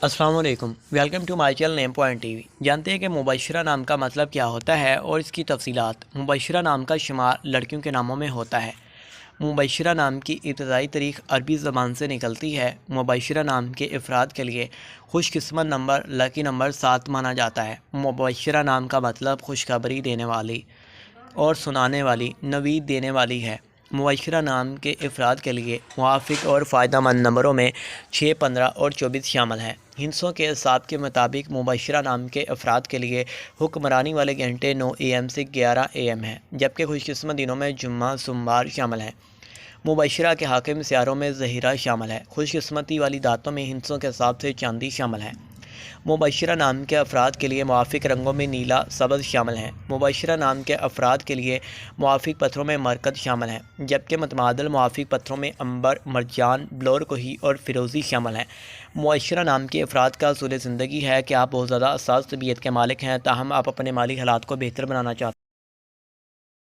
السلام علیکم، welcome to my channel name Point T V. جانتے ہیں کہ مبشرہ نام کا مطلب کیا ہوتا ہے اور اس کی تفصیلات۔ مبشرہ نام کا شمار لڑکیوں کے ناموں میں ہوتا ہے۔ مبشرہ نام کی ابتدائی تاریخ عربی زبان سے نکلتی ہے۔ مبشرہ نام کے افراد کے لیے خوش قسمت نمبر لکی نمبر 7 مانا جاتا ہے۔ مبشرہ نام کا مطلب خوشخبری دینے والی اور سنانے والی، نوید دینے والی ہے۔ مبشرہ نام کے افراد کے لیے موافق اور فائدہ مند نمبروں میں 6، 15 اور 24 شامل ہیں۔ ہندسوں کے حساب کے مطابق مبشرہ نام کے افراد کے لیے حکمرانی والے گھنٹے 9 AM سے 11 AM ہیں، جبکہ خوش قسمت دنوں میں جمعہ، سوموار شامل ہیں۔ مبشرہ کے حاکم سیاروں میں ظہیرہ شامل ہے۔ خوش قسمتی والی دھاتوں میں ہندسوں کے حساب سے چاندی شامل ہے۔ مبشرہ نام کے افراد کے لیے موافق رنگوں میں نیلا، سبز شامل ہیں۔ مبشرہ نام کے افراد کے لیے موافق پتھروں میں مرکز شامل ہیں، جبکہ متبادل موافق پتھروں میں عنبر، مرجان، بلور کوہی اور فیروزی شامل ہیں۔ مبشرہ نام کے افراد کا اصول زندگی ہے کہ آپ بہت زیادہ حساس طبیعت کے مالک ہیں، تاہم آپ اپنے مالی حالات کو بہتر بنانا چاہتے ہیں۔